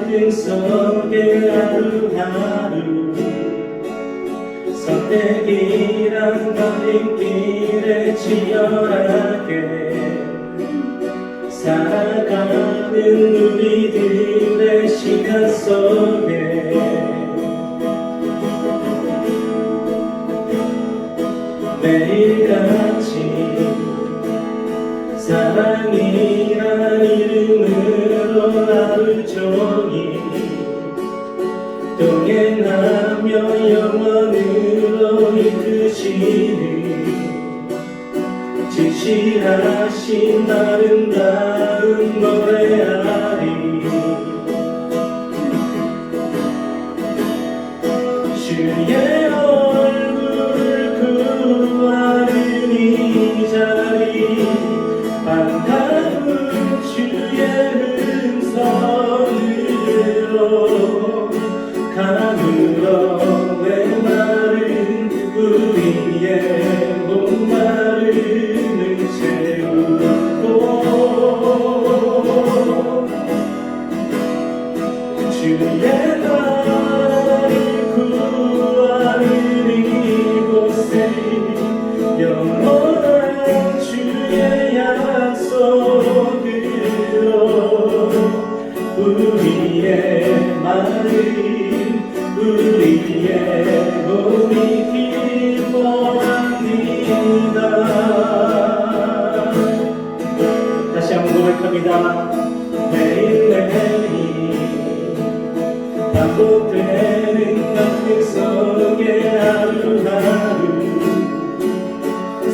갈등 속에 하루하루 선택이란 갈림길에 치열하게 살아가는 우리들의 시간 속에 매일같이 사랑이란 이름으로 하루 종일 동행하며 영원으로 이끄시는 진실하신 아름다운 노래하리. 주의 얼굴을 구하는 이 자리 반가운 주의 음성으로 강으로 메마른 우리의 목마름을 채우고 주의 나를 구하는 이곳에 영원한 주의 약속으로 우리의 마음 우리의 몸이 기뻐합니다. 다시 한번 고백합니다. 매일매일 반복되는 갈등 속에 하루하루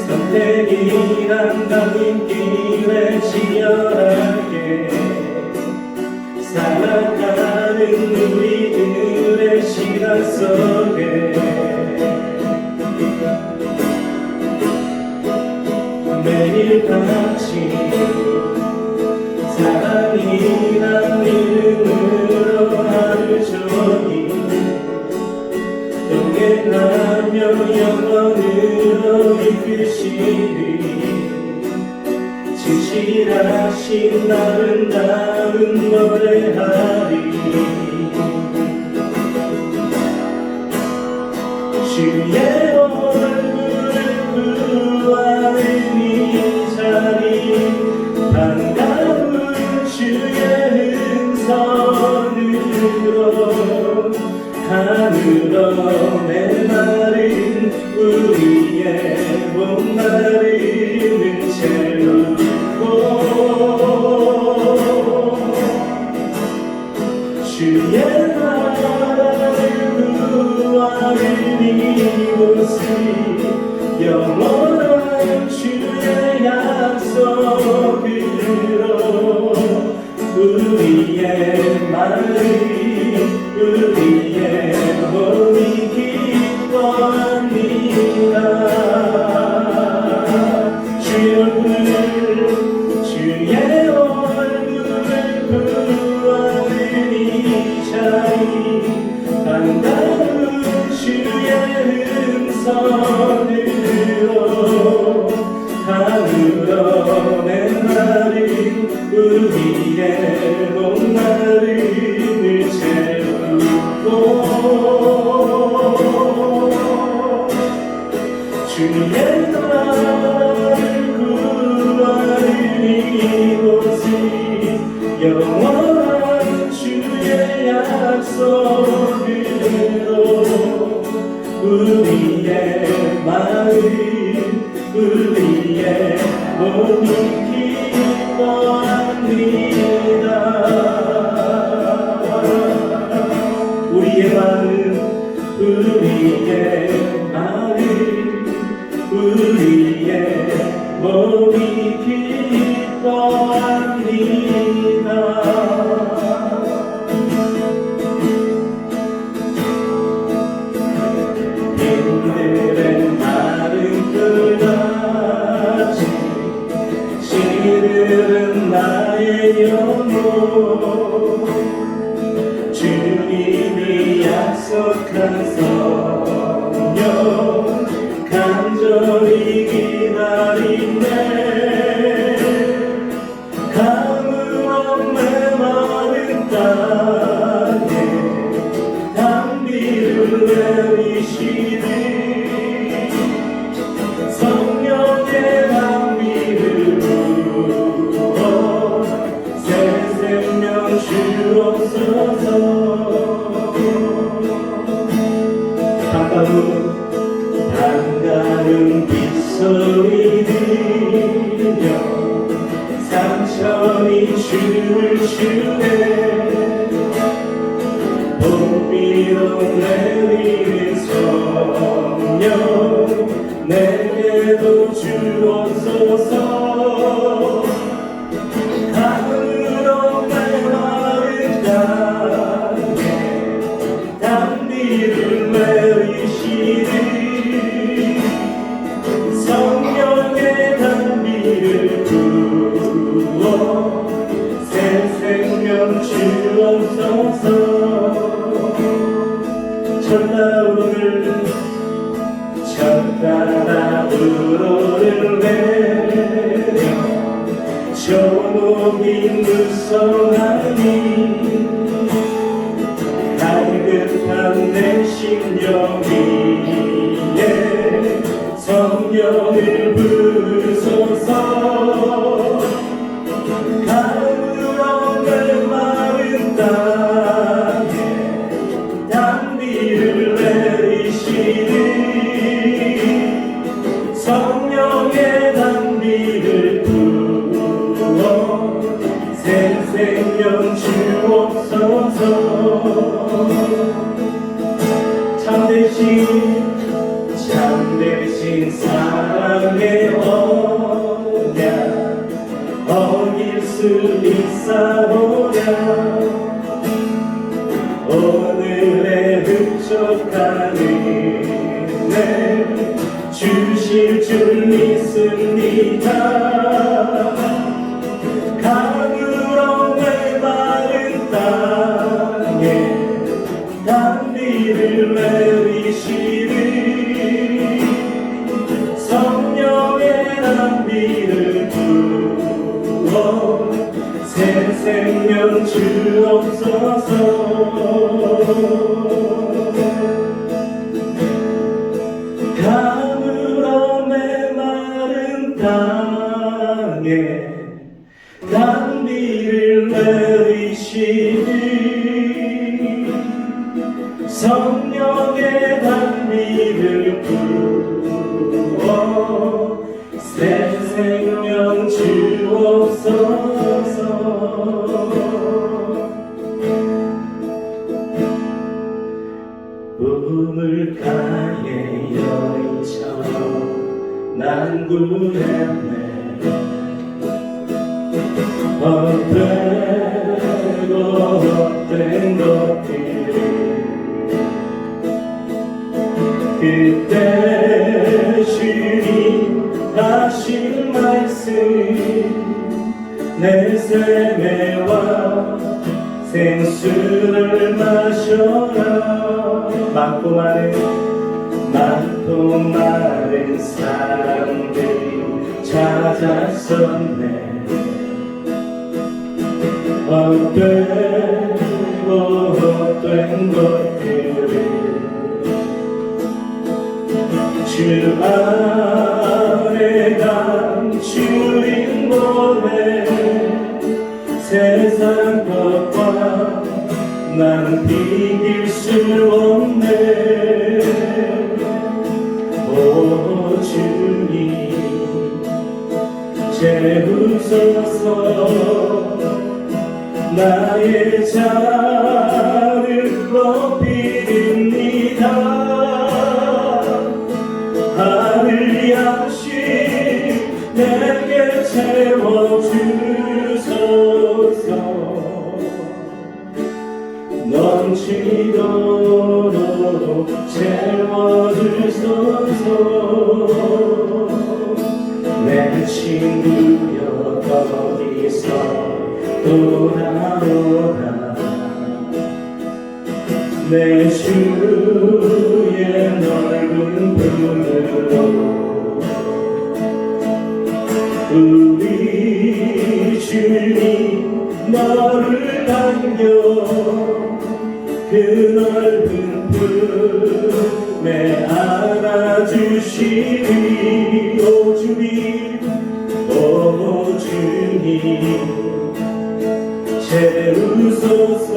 선택이란 갈림길에 치열하게 살아가는 우리들의 시간 속에 매일같이 사랑이란 이름으로 하루 종일 동행하며 영원으로 이끄시는 진실하신 아름다운 노래하리. 주의 얼굴을 구하는 이 자리 반가운 주의 음성으로 하늘로 메마른 우리의 목마름을 채우고 주의 나라를 구하는 이곳이 영원한 주의 약속으로 우리의 마음 우리의 몸이 기뻐합니다. 주의 얼굴을 구하는 이 자리 반가운 주의 음성으로 하늘로 메마른 우리의 목마름을 채우고 주의 나라를 구하는 이곳이 영원한 주의 약속으로 우리의 마음 우리의 몸이 기뻐합니다. 우리의 마음 우리의 마음 우리의 몸이 기뻐합니다. 힘들은 마른 끝까지 시들은 나의 영혼 주님이 약속한 성령 간절히 기다리네. 가뭄 없는 마른 땅 내리시는 성령의 감미를 부어 새 생명 주옵소서. 반가운 빗소리 들려 삼천이 춤을 추네. 봄비로 내리는 성령 내게도 주옵소서. 가물어 메마른 땅에 단비를 내리시는 성령의 단비를 부어 새 생명 주옵소서. 천가나우로를 내려 저놈이 무성하니 갈급한 내 심령 위에 성령을 부으소서. 가물어 메마른 땅에 단비를 내리시는 성령의 단비를 부어 새 생명 주옵소서. 참되신 사랑의 언약 어길 수 있사오랴. 오늘의 흡족한 은혜 주실 줄 믿습니다. 가물어 메마른 땅에 단비를 내리시는 성령의 단비를 부어 새 생명 주옵소서. 가물어 메마른 땅에 단비를 내리시는 성령의 단비를 부어 새 생명 주옵소서. 우물가의 여인처럼 난 구했네. 헛되고 헛된 것들을 그때 주님 하신 말씀 내 샘에와 생수를 마셔라. 많고 많은 사람들이 찾았었네. 헛되고 헛된 것들을 주 안에 감추인 모래 세상 것과 난 비길 수 없네. 오 주님 채우소서. 나의 잔을 높이립니다. 하늘 양식 내게 채워주소서. 넘치도록 채워주소서. 내 친구여 거기서 돌아오라. 내 주의 넓은 품으로 우리 주님 너를 반겨 그 넓은 품에 주시리 오 주님 오 주님 채우소서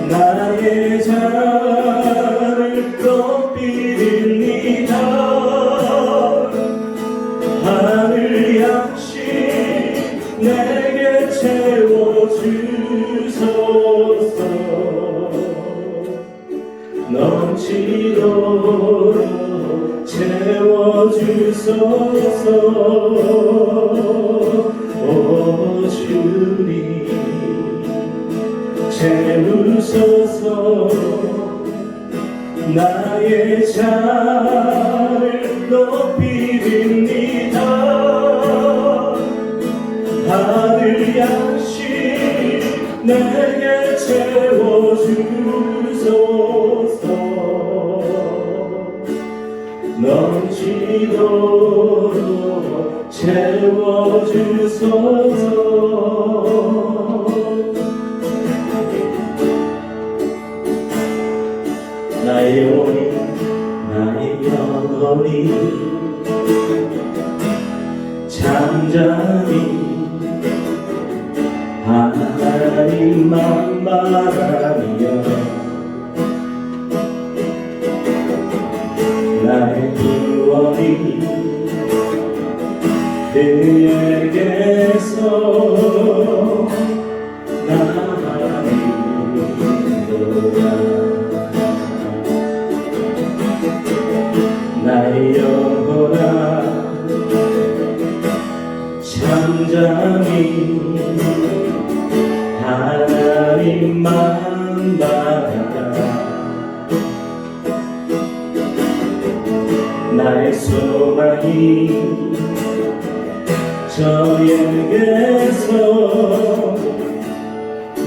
나의 잔을 높이립니다 하늘 양식 내게 채워주소서 넘치도록 채워주소서 오 주님 채우소서 나의 잔을 높이립니다 하늘 양식 내게 채워주소서 넘치도록 채워주소서 나의 영혼이 나의 영혼이 잠잠히 하나님만 바라며 나의 구원이 그에게서 나리로다 나의 영혼아 잠잠히 하나님만 바라라 나의 소망이 저에게서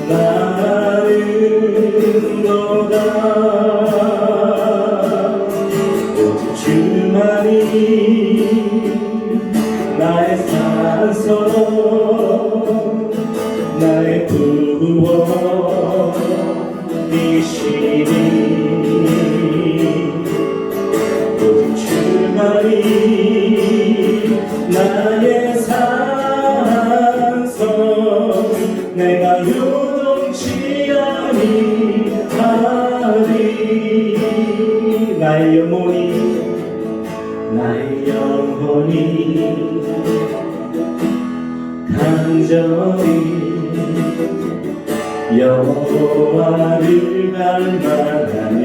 나는도다 오직 주만이 나의 산소 나의 구원이시니 오직 주만이 나의 산소 내가 요동치 아니하리 나의 영혼이 간절히 여호와를 갈망하며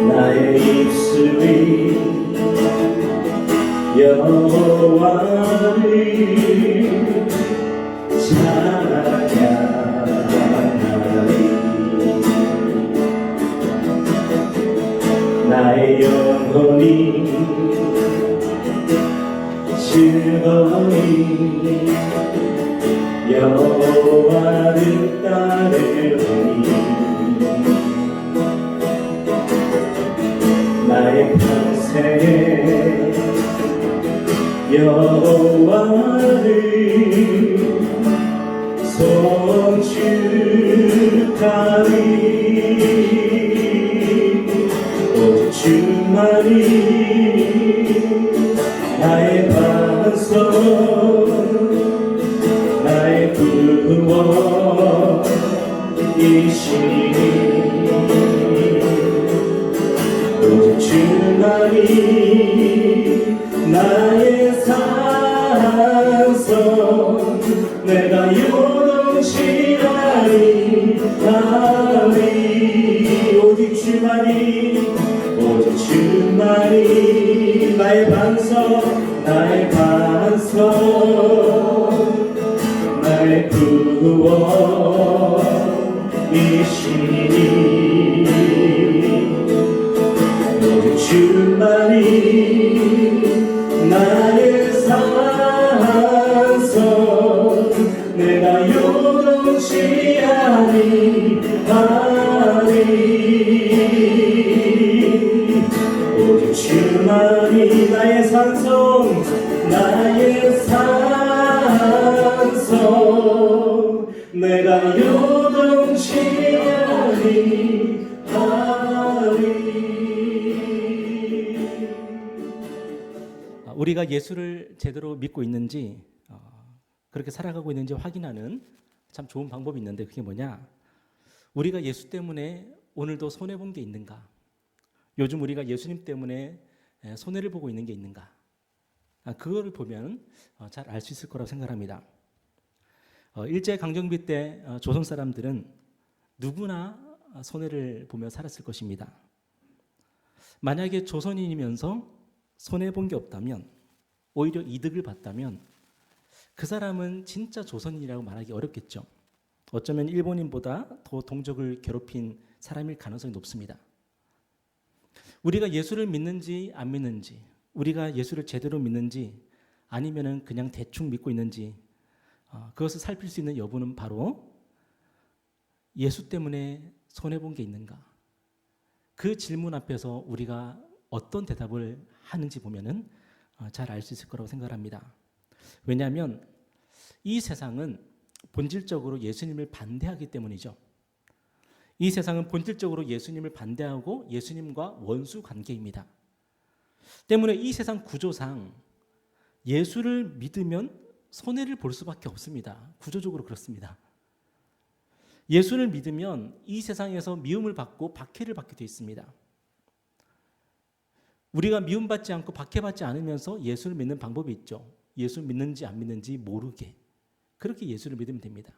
나의 입술이 여호와를 찬양하리 나의 영혼이 즐거이 여호와를 따르니 나의 평생에 여호와를 송축하리 오직 주만이 나의 반석 나의 구원이시니 오직 주만이 나의 산성 내가 요동치 아니하리 오직 주만이 나의 반석 나의 구원이시니 오직 주만이 나의 산성 내가 요동치 아니하리 오직 주만이 나의 산성 내가 요동치 아니하리 우리가 예수를 제대로 믿고 있는지 그렇게 살아가고 있는지 확인하는 참 좋은 방법이 있는데 그게 뭐냐? 우리가 예수 때문에 오늘도 손해본 게 있는가? 요즘 우리가 예수님 때문에 손해를 보고 있는 게 있는가? 그거를 보면 잘 알 수 있을 거라고 생각합니다. 일제강점기 때 조선 사람들은 누구나 손해를 보며 살았을 것입니다. 만약에 조선인이면서 손해본 게 없다면, 오히려 이득을 봤다면 그 사람은 진짜 조선인이라고 말하기 어렵겠죠. 어쩌면 일본인보다 더 동족을 괴롭힌 사람일 가능성이 높습니다. 우리가 예수를 믿는지 안 믿는지, 우리가 예수를 제대로 믿는지 아니면은 그냥 대충 믿고 있는지 그것을 살필 수 있는 여부는 바로 예수 때문에 손해본 게 있는가? 그 질문 앞에서 우리가 어떤 대답을 하는지 보면은 잘 알 수 있을 거라고 생각합니다. 왜냐하면 이 세상은 본질적으로 예수님을 반대하기 때문이죠. 이 세상은 본질적으로 예수님을 반대하고 예수님과 원수 관계입니다. 때문에 이 세상 구조상 예수를 믿으면 손해를 볼 수밖에 없습니다. 구조적으로 그렇습니다. 예수를 믿으면 이 세상에서 미움을 받고 박해를 받게 되어 있습니다. 우리가 미움받지 않고 박해받지 않으면서 예수를 믿는 방법이 있죠. 예수 믿는지 안 믿는지 모르게 그렇게 예수를 믿으면 됩니다.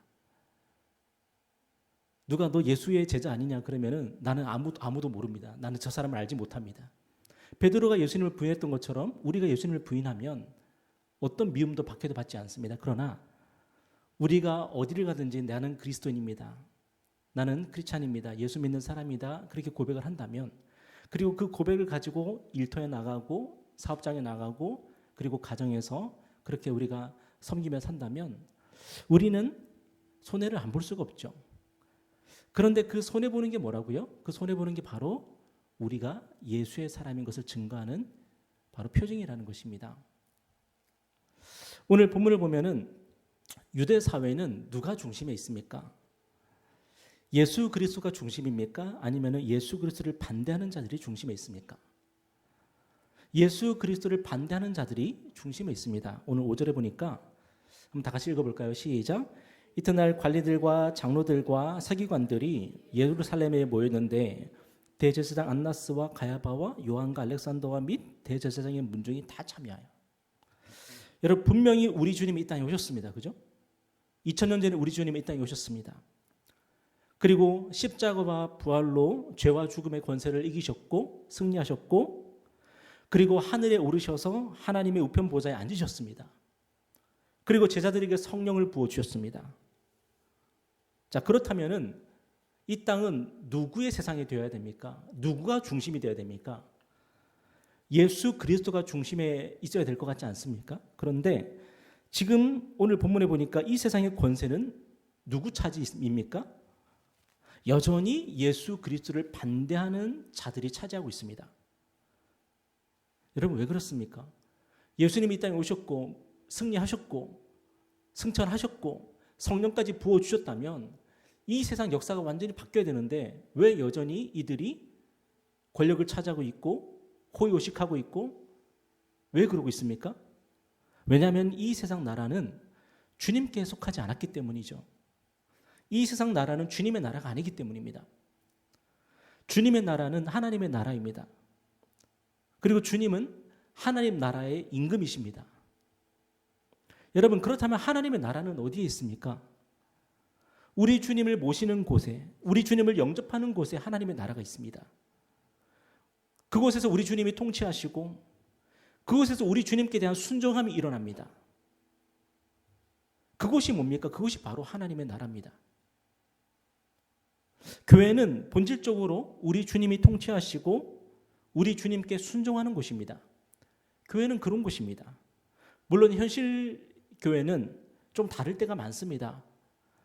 누가 너 예수의 제자 아니냐 그러면은 나는 아무도 모릅니다. 나는 저 사람을 알지 못합니다. 베드로가 예수님을 부인했던 것처럼 우리가 예수님을 부인하면 어떤 미움도 박해도 받지 않습니다. 그러나 우리가 어디를 가든지 나는 그리스도인입니다. 나는 크리스찬입니다. 예수 믿는 사람이다. 그렇게 고백을 한다면 그리고 그 고백을 가지고 일터에 나가고 사업장에 나가고 그리고 가정에서 그렇게 우리가 섬기며 산다면 우리는 손해를 안 볼 수가 없죠. 그런데 그 손해보는 게 뭐라고요? 그 손해보는 게 바로 우리가 예수의 사람인 것을 증거하는 바로 표징이라는 것입니다. 오늘 본문을 보면은 유대 사회는 누가 중심에 있습니까? 예수 그리스도가 중심입니까? 아니면 예수 그리스도를 반대하는 자들이 중심에 있습니까? 예수 그리스도를 반대하는 자들이 중심에 있습니다. 오늘 5절에 보니까 한번 다 같이 읽어볼까요? 시작. 이튿날 관리들과 장로들과 서기관들이 예루살렘에 모였는데 대제사장 안나스와 가야바와 요한과 알렉산더와 및 대제사장의 문중이 다 참여하여. 여러분 분명히 우리 주님이 이 땅에 오셨습니다. 그죠? 2000년 전에 우리 주님이 이 땅에 오셨습니다. 그리고 십자가와 부활로 죄와 죽음의 권세를 이기셨고 승리하셨고 그리고 하늘에 오르셔서 하나님의 우편 보좌에 앉으셨습니다. 그리고 제자들에게 성령을 부어주셨습니다. 자, 그렇다면은 이 땅은 누구의 세상이 되어야 됩니까? 누구가 중심이 되어야 됩니까? 예수 그리스도가 중심에 있어야 될 것 같지 않습니까? 그런데 지금 오늘 본문에 보니까 이 세상의 권세는 누구 차지입니까? 여전히 예수 그리스도를 반대하는 자들이 차지하고 있습니다. 여러분 왜 그렇습니까? 예수님이 이 땅에 오셨고 승리하셨고 승천하셨고 성령까지 부어주셨다면 이 세상 역사가 완전히 바뀌어야 되는데 왜 여전히 이들이 권력을 차지하고 있고 호의호식하고 있고 왜 그러고 있습니까? 왜냐하면 이 세상 나라는 주님께 속하지 않았기 때문이죠. 이 세상 나라는 주님의 나라가 아니기 때문입니다. 주님의 나라는 하나님의 나라입니다. 그리고 주님은 하나님 나라의 임금이십니다. 여러분 그렇다면 하나님의 나라는 어디에 있습니까? 우리 주님을 모시는 곳에 우리 주님을 영접하는 곳에 하나님의 나라가 있습니다. 그곳에서 우리 주님이 통치하시고 그곳에서 우리 주님께 대한 순종함이 일어납니다. 그곳이 뭡니까? 그것이 바로 하나님의 나라입니다. 교회는 본질적으로 우리 주님이 통치하시고 우리 주님께 순종하는 곳입니다. 교회는 그런 곳입니다. 물론 현실 교회는 좀 다를 때가 많습니다.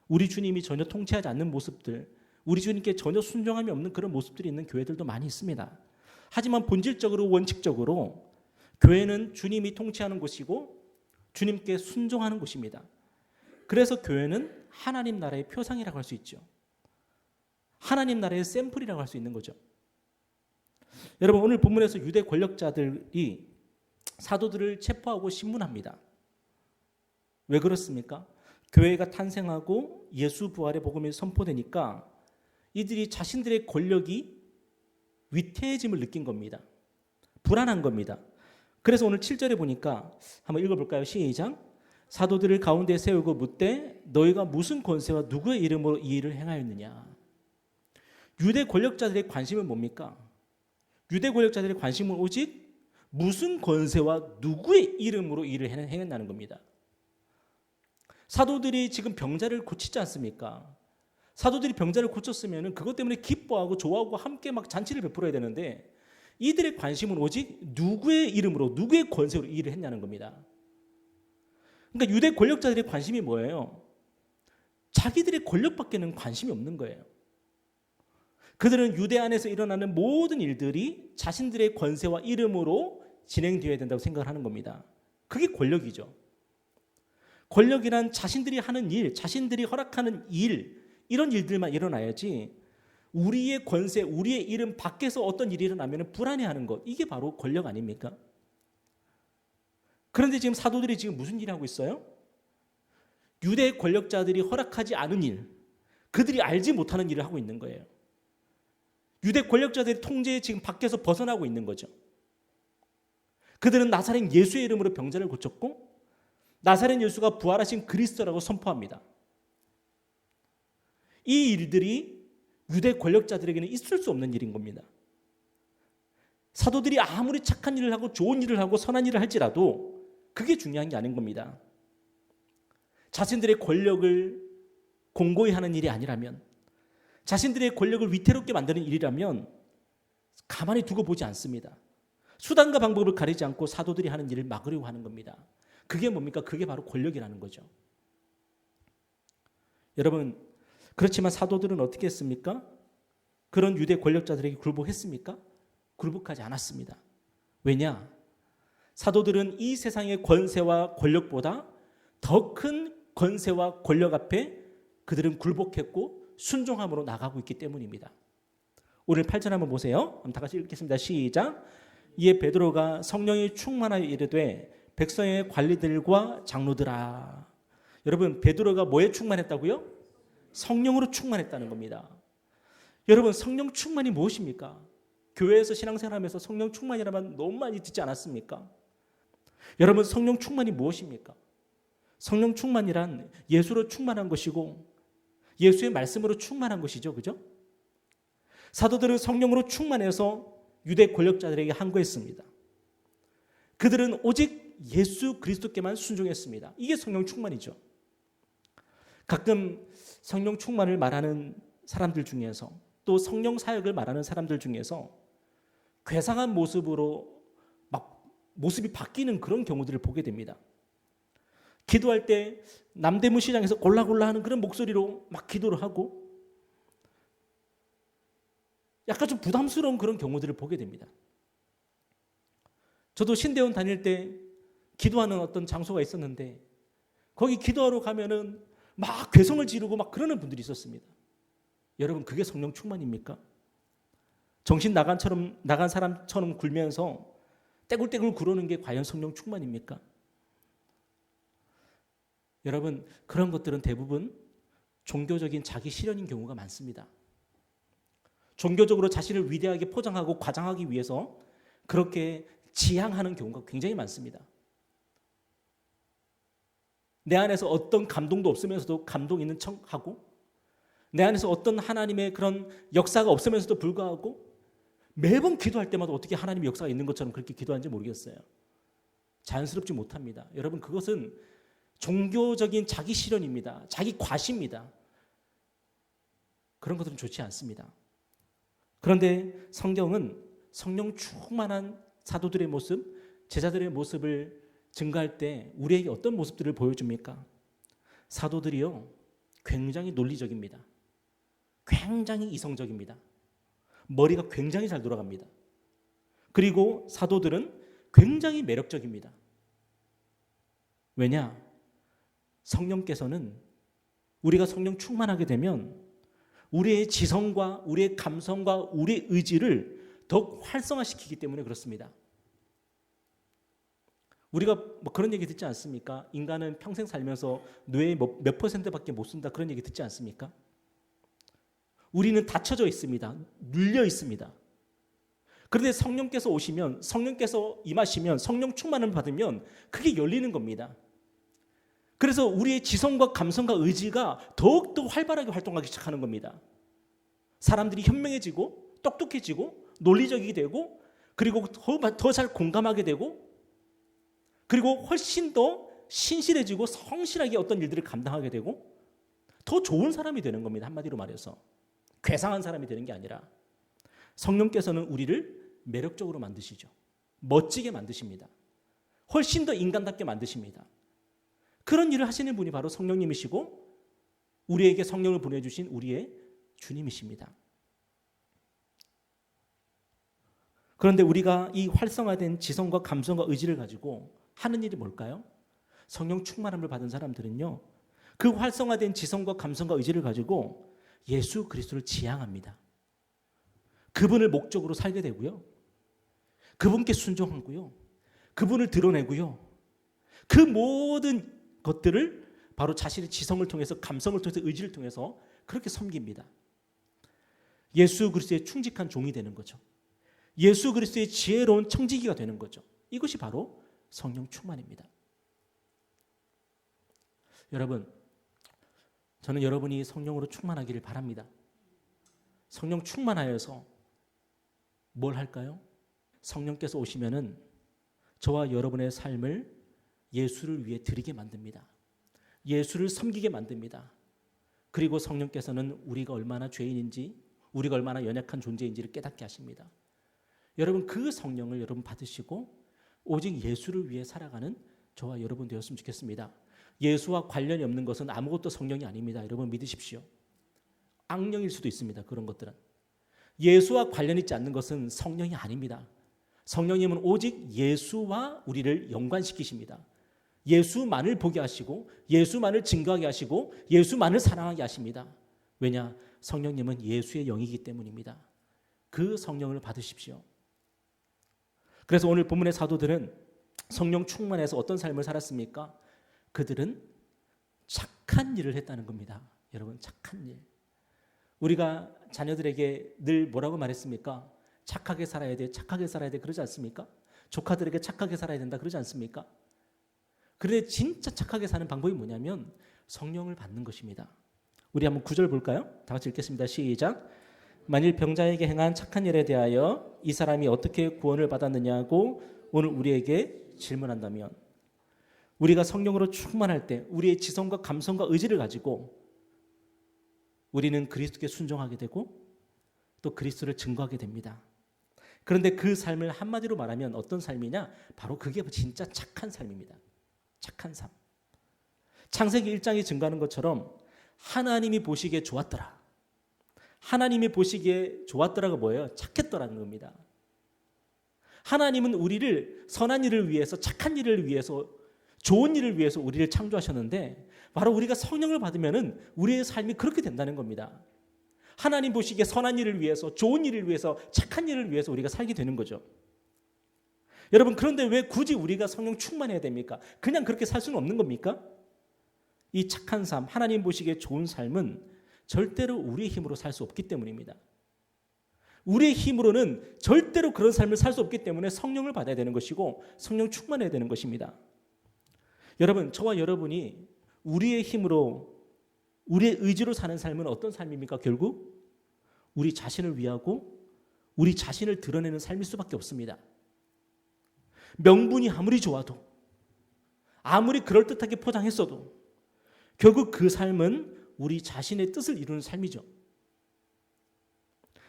우리 주님이 전혀 통치하지 않는 모습들, 우리 주님께 전혀 순종함이 없는 그런 모습들이 있는 교회들도 많이 있습니다. 하지만 본질적으로 원칙적으로 교회는 주님이 통치하는 곳이고 주님께 순종하는 곳입니다. 그래서 교회는 하나님 나라의 표상이라고 할 수 있죠. 하나님 나라의 샘플이라고 할 수 있는 거죠. 여러분 오늘 본문에서 유대 권력자들이 사도들을 체포하고 신문합니다. 왜 그렇습니까? 교회가 탄생하고 예수 부활의 복음이 선포되니까 이들이 자신들의 권력이 위태해짐을 느낀 겁니다. 불안한 겁니다. 그래서 오늘 7절에 보니까 한번 읽어볼까요? 시작. 사도들을 가운데 세우고 묻되 너희가 무슨 권세와 누구의 이름으로 이 일을 행하였느냐. 유대 권력자들의 관심은 뭡니까? 유대 권력자들의 관심은 오직 무슨 권세와 누구의 이름으로 이 일을 행했다는 겁니다. 사도들이 지금 병자를 고치지 않습니까? 사도들이 병자를 고쳤으면 그것 때문에 기뻐하고 좋아하고 함께 막 잔치를 베풀어야 되는데 이들의 관심은 오직 누구의 이름으로 누구의 권세로 이 일을 했냐는 겁니다. 그러니까 유대 권력자들의 관심이 뭐예요? 자기들의 권력밖에는 관심이 없는 거예요. 그들은 유대 안에서 일어나는 모든 일들이 자신들의 권세와 이름으로 진행되어야 된다고 생각을 하는 겁니다. 그게 권력이죠. 권력이란 자신들이 하는 일, 자신들이 허락하는 일, 이런 일들만 일어나야지 우리의 권세, 우리의 이름 밖에서 어떤 일이 일어나면 불안해하는 것, 이게 바로 권력 아닙니까? 그런데 지금 사도들이 지금 무슨 일을 하고 있어요? 유대 권력자들이 허락하지 않은 일, 그들이 알지 못하는 일을 하고 있는 거예요. 유대 권력자들의 통제에 지금 밖에서 벗어나고 있는 거죠. 그들은 나사렛 예수의 이름으로 병자를 고쳤고 나사렛 예수가 부활하신 그리스도라고 선포합니다. 이 일들이 유대 권력자들에게는 있을 수 없는 일인 겁니다. 사도들이 아무리 착한 일을 하고 좋은 일을 하고 선한 일을 할지라도 그게 중요한 게 아닌 겁니다. 자신들의 권력을 공고히 하는 일이 아니라면, 자신들의 권력을 위태롭게 만드는 일이라면 가만히 두고 보지 않습니다. 수단과 방법을 가리지 않고 사도들이 하는 일을 막으려고 하는 겁니다. 그게 뭡니까? 그게 바로 권력이라는 거죠. 여러분, 그렇지만 사도들은 어떻게 했습니까? 그런 유대 권력자들에게 굴복했습니까? 굴복하지 않았습니다. 왜냐? 사도들은 이 세상의 권세와 권력보다 더 큰 권세와 권력 앞에 그들은 굴복했고 순종함으로 나가고 있기 때문입니다. 오늘 8절 한번 보세요. 다 같이 읽겠습니다. 시작. 이에 베드로가 성령이 충만하여 이르되 백성의 관리들과 장로들아. 여러분, 베드로가 뭐에 충만했다고요? 성령으로 충만했다는 겁니다. 여러분, 성령 충만이 무엇입니까? 교회에서 신앙생활하면서 성령 충만이라면 너무 많이 듣지 않았습니까? 여러분, 성령 충만이 무엇입니까? 성령 충만이란 예수로 충만한 것이고 예수의 말씀으로 충만한 것이죠. 그죠? 사도들은 성령으로 충만해서 유대 권력자들에게 항거했습니다. 그들은 오직 예수 그리스도께만 순종했습니다. 이게 성령 충만이죠. 가끔 성령 충만을 말하는 사람들 중에서 또 성령 사역을 말하는 사람들 중에서 괴상한 모습으로 막 모습이 바뀌는 그런 경우들을 보게 됩니다. 기도할 때 남대문 시장에서 골라골라 하는 그런 목소리로 막 기도를 하고 약간 좀 부담스러운 그런 경우들을 보게 됩니다. 저도 신대원 다닐 때 기도하는 어떤 장소가 있었는데 거기 기도하러 가면은 막 괴성을 지르고 막 그러는 분들이 있었습니다. 여러분, 그게 성령 충만입니까? 정신 나간 사람처럼 굴면서 떼굴떼굴 구르는 게 과연 성령 충만입니까? 여러분, 그런 것들은 대부분 종교적인 자기 실현인 경우가 많습니다. 종교적으로 자신을 위대하게 포장하고 과장하기 위해서 그렇게 지향하는 경우가 굉장히 많습니다. 내 안에서 어떤 감동도 없으면서도 감동 있는 척하고 내 안에서 어떤 하나님의 그런 역사가 없으면서도 불구하고 매번 기도할 때마다 어떻게 하나님의 역사가 있는 것처럼 그렇게 기도하는지 모르겠어요. 자연스럽지 못합니다. 여러분, 그것은 종교적인 자기 실현입니다. 자기 과시입니다. 그런 것들은 좋지 않습니다. 그런데 성경은 성령 충만한 사도들의 모습, 제자들의 모습을 증가할 때 우리에게 어떤 모습들을 보여줍니까? 사도들이요, 굉장히 논리적입니다. 굉장히 이성적입니다. 머리가 굉장히 잘 돌아갑니다. 그리고 사도들은 굉장히 매력적입니다. 왜냐? 성령께서는 우리가 성령 충만하게 되면 우리의 지성과 우리의 감성과 우리의 의지를 더욱 활성화시키기 때문에 그렇습니다. 우리가 뭐 그런 얘기 듣지 않습니까? 인간은 평생 살면서 뇌의 몇 %밖에 못 쓴다 그런 얘기 듣지 않습니까? 우리는 닫혀져 있습니다. 눌려 있습니다. 그런데 성령께서 오시면, 성령께서 임하시면, 성령 충만을 받으면 그게 열리는 겁니다. 그래서 우리의 지성과 감성과 의지가 더욱더 활발하게 활동하기 시작하는 겁니다. 사람들이 현명해지고 똑똑해지고 논리적이게 되고 그리고 더 잘 공감하게 되고 그리고 훨씬 더 신실해지고 성실하게 어떤 일들을 감당하게 되고 더 좋은 사람이 되는 겁니다. 한마디로 말해서 괴상한 사람이 되는 게 아니라 성령께서는 우리를 매력적으로 만드시죠. 멋지게 만드십니다. 훨씬 더 인간답게 만드십니다. 그런 일을 하시는 분이 바로 성령님이시고 우리에게 성령을 보내주신 우리의 주님이십니다. 그런데 우리가 이 활성화된 지성과 감성과 의지를 가지고 하는 일이 뭘까요? 성령 충만함을 받은 사람들은요, 그 활성화된 지성과 감성과 의지를 가지고 예수 그리스도를 지향합니다. 그분을 목적으로 살게 되고요, 그분께 순종하고요, 그분을 드러내고요, 그 모든 것들을 바로 자신의 지성을 통해서, 감성을 통해서, 의지를 통해서 그렇게 섬깁니다. 예수 그리스도의 충직한 종이 되는 거죠. 예수 그리스도의 지혜로운 청지기가 되는 거죠. 이것이 바로 성령 충만입니다. 여러분, 저는 여러분이 성령으로 충만하기를 바랍니다. 성령 충만하여서 뭘 할까요? 성령께서 오시면은 저와 여러분의 삶을 예수를 위해 드리게 만듭니다. 예수를 섬기게 만듭니다. 그리고 성령께서는 우리가 얼마나 죄인인지, 우리가 얼마나 연약한 존재인지를 깨닫게 하십니다. 여러분, 그 성령을 여러분 받으시고 오직 예수를 위해 살아가는 저와 여러분 되었으면 좋겠습니다. 예수와 관련이 없는 것은 아무것도 성령이 아닙니다. 여러분 믿으십시오. 악령일 수도 있습니다. 그런 것들은. 예수와 관련 있지 않는 것은 성령이 아닙니다. 성령님은 오직 예수와 우리를 연관시키십니다. 예수만을 보게 하시고 예수만을 증거하게 하시고 예수만을 사랑하게 하십니다. 왜냐? 성령님은 예수의 영이기 때문입니다. 그 성령을 받으십시오. 그래서 오늘 본문의 사도들은 성령 충만해서 어떤 삶을 살았습니까? 그들은 착한 일을 했다는 겁니다. 여러분, 착한 일. 우리가 자녀들에게 늘 뭐라고 말했습니까? 착하게 살아야 돼, 착하게 살아야 돼, 그러지 않습니까? 조카들에게 착하게 살아야 된다, 그러지 않습니까? 그런데 진짜 착하게 사는 방법이 뭐냐면 성령을 받는 것입니다. 우리 한번 9절 볼까요? 다 같이 읽겠습니다. 시작. 만일 병자에게 행한 착한 일에 대하여 이 사람이 어떻게 구원을 받았느냐고 오늘 우리에게 질문한다면, 우리가 성령으로 충만할 때 우리의 지성과 감성과 의지를 가지고 우리는 그리스도께 순종하게 되고 또 그리스도를 증거하게 됩니다. 그런데 그 삶을 한마디로 말하면 어떤 삶이냐? 바로 그게 진짜 착한 삶입니다. 착한 삶. 창세기 1장이 증거하는 것처럼 하나님이 보시기에 좋았더라. 하나님이 보시기에 좋았더라가 뭐예요? 착했더라는 겁니다. 하나님은 우리를 선한 일을 위해서, 착한 일을 위해서, 좋은 일을 위해서 우리를 창조하셨는데 바로 우리가 성령을 받으면은 우리의 삶이 그렇게 된다는 겁니다. 하나님 보시기에 선한 일을 위해서, 좋은 일을 위해서, 착한 일을 위해서 우리가 살게 되는 거죠. 여러분, 그런데 왜 굳이 우리가 성령 충만해야 됩니까? 그냥 그렇게 살 수는 없는 겁니까? 이 착한 삶, 하나님 보시기에 좋은 삶은 절대로 우리의 힘으로 살 수 없기 때문입니다. 우리의 힘으로는 절대로 그런 삶을 살 수 없기 때문에 성령을 받아야 되는 것이고 성령 충만해야 되는 것입니다. 여러분, 저와 여러분이 우리의 힘으로, 우리의 의지로 사는 삶은 어떤 삶입니까? 결국 우리 자신을 위하고 우리 자신을 드러내는 삶일 수밖에 없습니다. 명분이 아무리 좋아도, 아무리 그럴듯하게 포장했어도 결국 그 삶은 우리 자신의 뜻을 이루는 삶이죠.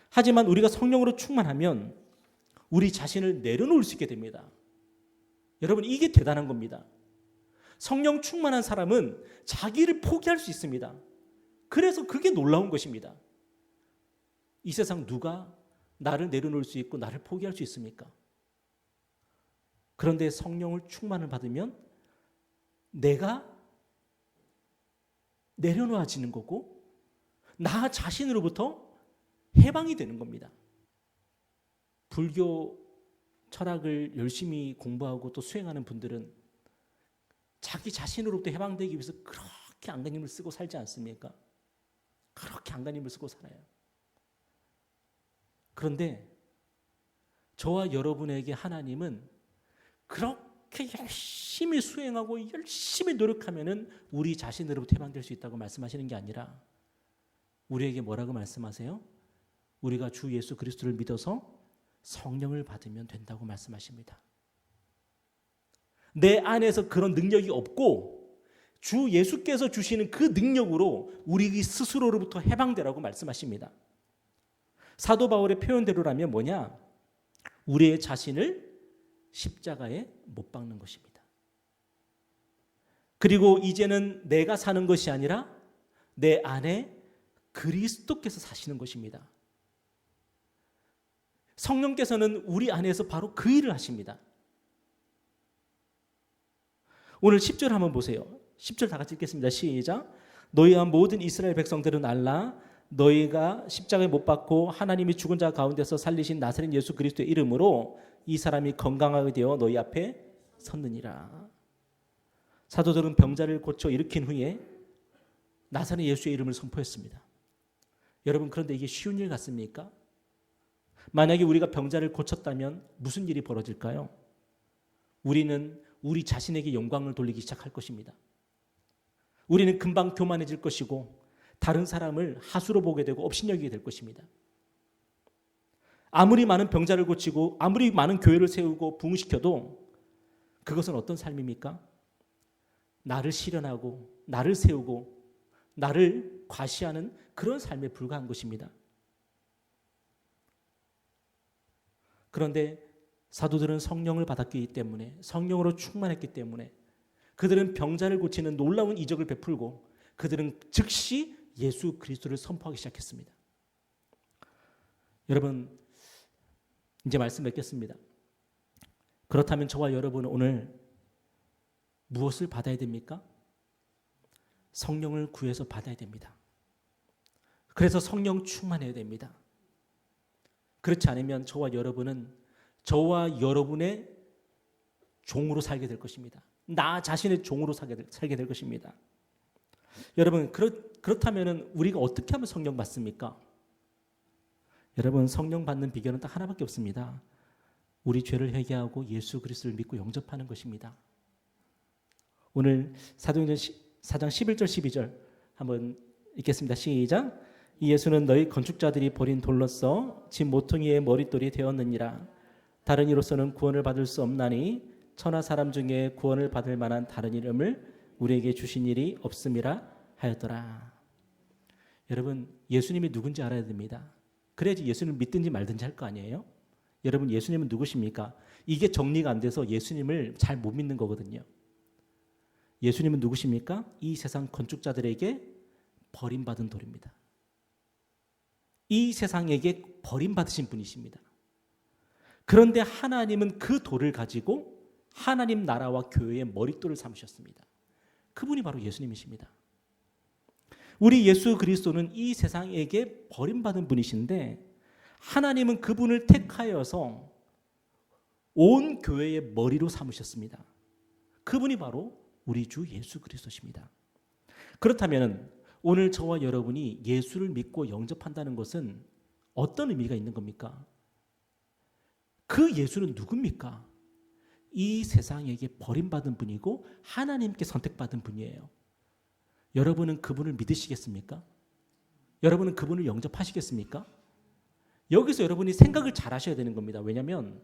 하지만 우리가 성령으로 충만하면 우리 자신을 내려놓을 수 있게 됩니다. 여러분, 이게 대단한 겁니다. 성령 충만한 사람은 자기를 포기할 수 있습니다. 그래서 그게 놀라운 것입니다. 이 세상 누가 나를 내려놓을 수 있고 나를 포기할 수 있습니까? 그런데 성령을 충만을 받으면 내가 내려놓아지는 거고 나 자신으로부터 해방이 되는 겁니다. 불교 철학을 열심히 공부하고 또 수행하는 분들은 자기 자신으로부터 해방되기 위해서 그렇게 안간힘을 쓰고 살지 않습니까? 그렇게 안간힘을 쓰고 살아요. 그런데 저와 여러분에게 하나님은 그렇게 열심히 수행하고 열심히 노력하면은 우리 자신으로부터 해방될 수 있다고 말씀하시는 게 아니라 우리에게 뭐라고 말씀하세요? 우리가 주 예수 그리스도를 믿어서 성령을 받으면 된다고 말씀하십니다. 내 안에서 그런 능력이 없고 주 예수께서 주시는 그 능력으로 우리 스스로로부터 해방되라고 말씀하십니다. 사도 바울의 표현대로라면 뭐냐? 우리의 자신을 십자가에 못 박는 것입니다. 그리고 이제는 내가 사는 것이 아니라 내 안에 그리스도께서 사시는 것입니다. 성령께서는 우리 안에서 바로 그 일을 하십니다. 오늘 10절 한번 보세요. 10절 다 같이 읽겠습니다. 시작. 너희와 모든 이스라엘 백성들은 알라. 너희가 십자가에 못 박고 하나님이 죽은 자 가운데서 살리신 나사렛 예수 그리스도의 이름으로 이 사람이 건강하게 되어 너희 앞에 섰느니라. 사도들은 병자를 고쳐 일으킨 후에 나사렛 예수의 이름을 선포했습니다. 여러분, 그런데 이게 쉬운 일 같습니까? 만약에 우리가 병자를 고쳤다면 무슨 일이 벌어질까요? 우리는 우리 자신에게 영광을 돌리기 시작할 것입니다. 우리는 금방 교만해질 것이고 다른 사람을 하수로 보게 되고 업신여기게 될 것입니다. 아무리 많은 병자를 고치고 아무리 많은 교회를 세우고 부흥시켜도 그것은 어떤 삶입니까? 나를 실현하고 나를 세우고 나를 과시하는 그런 삶에 불과한 것입니다. 그런데 사도들은 성령을 받았기 때문에, 성령으로 충만했기 때문에 그들은 병자를 고치는 놀라운 이적을 베풀고 그들은 즉시 예수 그리스도를 선포하기 시작했습니다. 여러분, 이제 말씀 맺겠습니다. 그렇다면 저와 여러분은 오늘 무엇을 받아야 됩니까? 성령을 구해서 받아야 됩니다. 그래서 성령 충만해야 됩니다. 그렇지 않으면 저와 여러분은 저와 여러분의 종으로 살게 될 것입니다. 나 자신의 종으로 살게 될 것입니다. 여러분, 그렇다면 우리가 어떻게 하면 성령 받습니까? 여러분, 성령 받는 비결은 딱 하나밖에 없습니다. 우리 죄를 회개하고 예수 그리스도를 믿고 영접하는 것입니다. 오늘 사도행전 4장 11절 12절 한번 읽겠습니다. 시작. 이 예수는 너희 건축자들이 버린 돌로서 집 모퉁이의 머릿돌이 되었느니라. 다른 이로서는 구원을 받을 수 없나니 천하 사람 중에 구원을 받을 만한 다른 이름을 우리에게 주신 일이 없음이라 하였더라. 여러분, 예수님이 누군지 알아야 됩니다. 그래야지 예수님을 믿든지 말든지 할 거 아니에요? 여러분, 예수님은 누구십니까? 이게 정리가 안 돼서 예수님을 잘 못 믿는 거거든요. 예수님은 누구십니까? 이 세상 건축자들에게 버림받은 돌입니다. 이 세상에게 버림받으신 분이십니다. 그런데 하나님은 그 돌을 가지고 하나님 나라와 교회의 머릿돌을 삼으셨습니다. 그분이 바로 예수님이십니다. 우리 예수 그리스도는 이 세상에게 버림받은 분이신데 하나님은 그분을 택하여서 온 교회의 머리로 삼으셨습니다. 그분이 바로 우리 주 예수 그리스도십니다. 그렇다면 오늘 저와 여러분이 예수를 믿고 영접한다는 것은 어떤 의미가 있는 겁니까? 그 예수는 누굽니까? 이 세상에게 버림받은 분이고 하나님께 선택받은 분이에요. 여러분은 그분을 믿으시겠습니까? 여러분은 그분을 영접하시겠습니까? 여기서 여러분이 생각을 잘 하셔야 되는 겁니다. 왜냐하면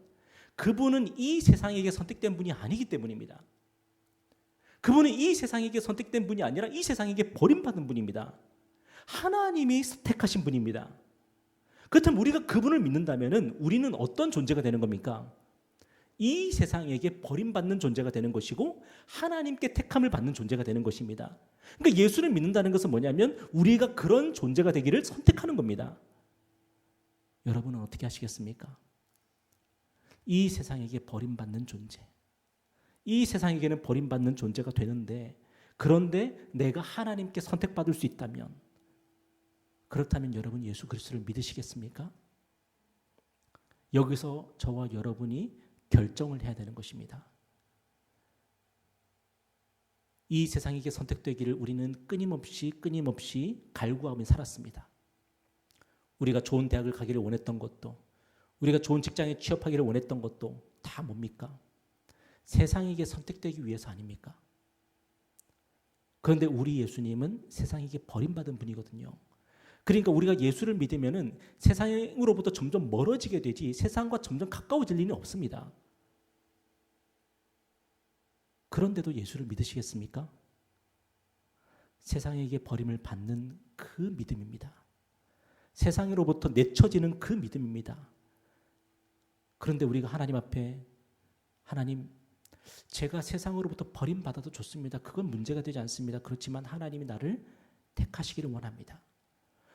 그분은 이 세상에게 선택된 분이 아니기 때문입니다. 그분은 이 세상에게 선택된 분이 아니라 이 세상에게 버림받은 분입니다. 하나님이 택하신 분입니다. 그렇다면 우리가 그분을 믿는다면 우리는 어떤 존재가 되는 겁니까? 이 세상에게 버림받는 존재가 되는 것이고 하나님께 택함을 받는 존재가 되는 것입니다. 그러니까 예수를 믿는다는 것은 뭐냐면 우리가 그런 존재가 되기를 선택하는 겁니다. 여러분은 어떻게 하시겠습니까? 이 세상에게 버림받는 존재, 이 세상에게는 버림받는 존재가 되는데 그런데 내가 하나님께 선택받을 수 있다면 그렇다면 여러분 예수 그리스도를 믿으시겠습니까? 여기서 저와 여러분이 결정을 해야 되는 것입니다. 이 세상에게 선택되기를 우리는 끊임없이 갈구하며 살았습니다. 우리가 좋은 대학을 가기를 원했던 것도, 우리가 좋은 직장에 취업하기를 원했던 것도 다 뭡니까? 세상에게 선택되기 위해서 아닙니까? 그런데 우리 예수님은 세상에게 버림받은 분이거든요. 그러니까 우리가 예수를 믿으면은 세상으로부터 점점 멀어지게 되지 세상과 점점 가까워질 리는 없습니다. 그런데도 예수를 믿으시겠습니까? 세상에게 버림을 받는 그 믿음입니다. 세상으로부터 내쳐지는 그 믿음입니다. 그런데 우리가 하나님 앞에 하나님, 제가 세상으로부터 버림받아도 좋습니다. 그건 문제가 되지 않습니다. 그렇지만 하나님이 나를 택하시기를 원합니다.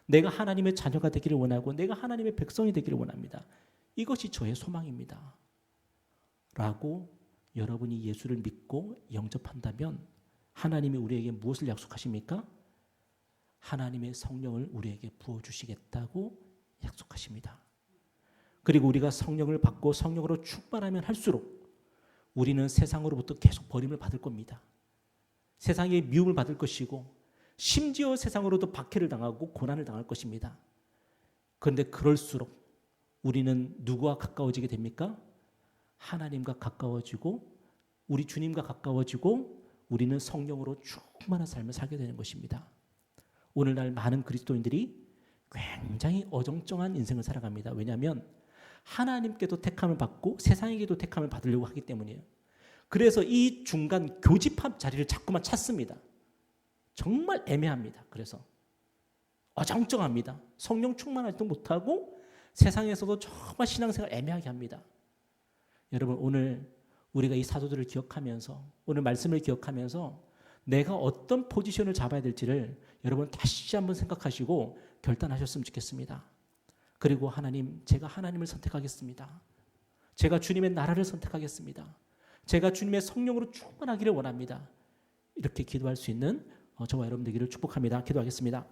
내가 하나님의 자녀가 되기를 원하고 내가 하나님의 백성이 되기를 원합니다. 이것이 저의 소망입니다. 라고 여러분이 예수를 믿고 영접한다면 하나님이 우리에게 무엇을 약속하십니까? 하나님의 성령을 우리에게 부어주시겠다고 약속하십니다. 그리고 우리가 성령을 받고 성령으로 충만하면 할수록 우리는 세상으로부터 계속 버림을 받을 겁니다. 세상의 미움을 받을 것이고 심지어 세상으로도 박해를 당하고 고난을 당할 것입니다. 그런데 그럴수록 우리는 누구와 가까워지게 됩니까? 하나님과 가까워지고 우리 주님과 가까워지고 우리는 성령으로 충만한 삶을 살게 되는 것입니다. 오늘날 많은 그리스도인들이 굉장히 어정쩡한 인생을 살아갑니다. 왜냐하면 하나님께도 택함을 받고 세상에게도 택함을 받으려고 하기 때문이에요. 그래서 이 중간 교집합 자리를 자꾸만 찾습니다. 정말 애매합니다. 그래서 어정쩡합니다. 성령 충만할도 못하고 세상에서도 정말 신앙생활 애매하게 합니다. 여러분, 오늘 우리가 이 사도들을 기억하면서 오늘 말씀을 기억하면서 내가 어떤 포지션을 잡아야 될지를 여러분 다시 한번 생각하시고 결단하셨으면 좋겠습니다. 그리고 하나님, 제가 하나님을 선택하겠습니다. 제가 주님의 나라를 선택하겠습니다. 제가 주님의 성령으로 충만하기를 원합니다. 이렇게 기도할 수 있는 저와 여러분 되기를 축복합니다. 기도하겠습니다.